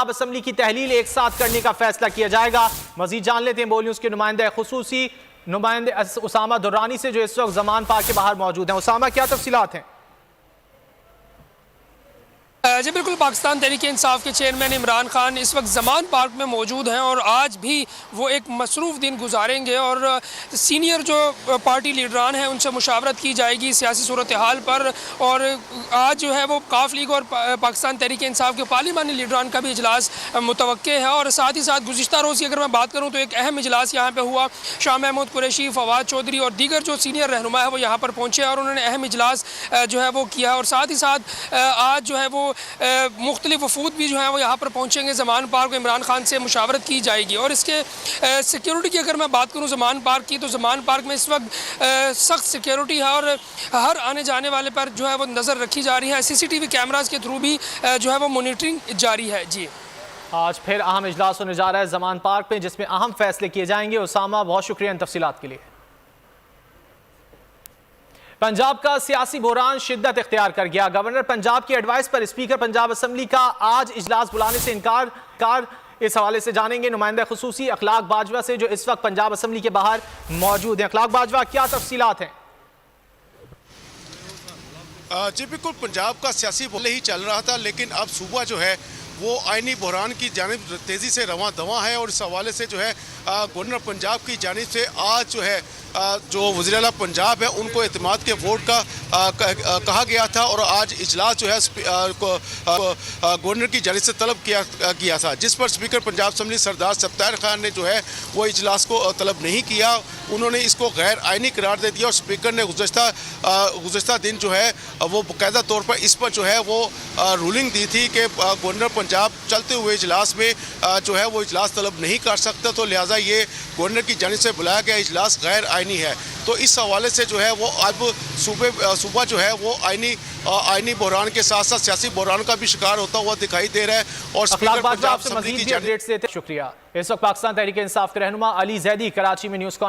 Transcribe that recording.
Assembly की तहलील एक साथ करने का फैसला किया जाएगा। मजीद जान लेते हैं बोल न्यूज़ के नुमाइंदे खुसूसी नुमाइंदे उसामा दुर्रानी से, जो इस वक्त जमान पार्क के बाहर मौजूद हैं। उसामा, क्या तफसीलात हैं? जी बिल्कुल, पाकिस्तान तहरीक इंसाफ के चेयरमैन इमरान खान इस वक्त जमान पार्क में मौजूद हैं और आज भी वो एक मसरूफ़ दिन गुजारेंगे और सीनियर जो पार्टी लीडरान हैं उनसे मुशावरत की जाएगी सियासी सूरत हाल पर। और आज जो है वो काफ लीग और पाकिस्तान तहरीक इंसाफ के पार्लिमानी लीडरान का भी इजलास मुतवक्के है। और साथ ही साथ गुज़िश्ता रोज़ की अगर मैं बात करूँ तो एक अहम इजलास यहाँ पर हुआ। शाह महमूद कुरैशी, फवाद चौधरी और दीगर जो सीनियर रहनुमा है वो यहाँ पर पहुँचे और उन्होंने अहम इजलास जो है वो किया। और साथ ही साथ आज जो है वो मुख्तलिफ वफूद भी जो है वो यहाँ पर पहुँचेंगे जमान पार्क। इमरान खान से मुशावरत की जाएगी। और इसके सिक्योरिटी की अगर मैं बात करूँ जमान पार्क की, तो जमान पार्क में इस वक्त सख्त सिक्योरिटी है और हर आने जाने वाले पर जो है वो नज़र रखी जा रही है। CCTV कैमराज के थ्रू भी जो है वो मॉनिटरिंग जारी है। जी, आज फिर अहम इजलास होने जा रहा है जमान पार्क में, जिसमें अहम फैसले किए जाएंगे। उसामा, बहुत शुक्रिया इन तफसीलात के लिए। पंजाब का सियासी बहरान शिद्दत इख्तियार कर गया। गवर्नर पंजाब की एडवाइस पर स्पीकर पंजाब असम्बली का आज इजलास बुलाने से इनकार इस हवाले से जानेंगे नुमाइंदा खुसूसी अखलाक बाजवा से, जो इस वक्त पंजाब असम्बली के बाहर मौजूद हैं। अखलाक बाजवा, क्या तफसीलात हैं? जी बिल्कुल, पंजाब का सियासी बोले ही चल रहा था, लेकिन अब सूबा जो है वो आइनी बहरान की जानिब तेज़ी से रवां दवा है। और इस हवाले से जो है गवर्नर पंजाब की जानिब से आज जो है जो वज़ीर आला पंजाब है उनको एतमाद के वोट का कहा गया था। और आज इजलास जो है गवर्नर की जानिब से तलब किया था, जिस पर स्पीकर पंजाब असम्बली सरदार सत्तार खान ने जो है वो इजलास को तलब नहीं किया। उन्होंने इसको गैर आइनी करार दे दिया और स्पीकर ने गुज़श्ता दिन जो है वो बाकायदा तौर पर इस पर जो है वो रूलिंग दी थी कि गवर्नर पंजाब चलते हुए इजलास में जो है वो इजलास तलब नहीं कर सकता। तो लिहाजा ये गवर्नर की जानिब से बुलाया गया इजलास गैर आइनी है। तो इस हवाले से जो है वो अब सूबा जो है वो आइनी बहरान के साथ साथ सियासी बहरान का भी शिकार होता हुआ दिखाई दे रहा है। और स्पीकर पंजाब असम्बली की जानिब से शुक्रिया। इस वक्त पाकिस्तान तहरीक इंसाफ के रहनुमा अली जैदी कराची में न्यूज़ कॉन्फ्रेंस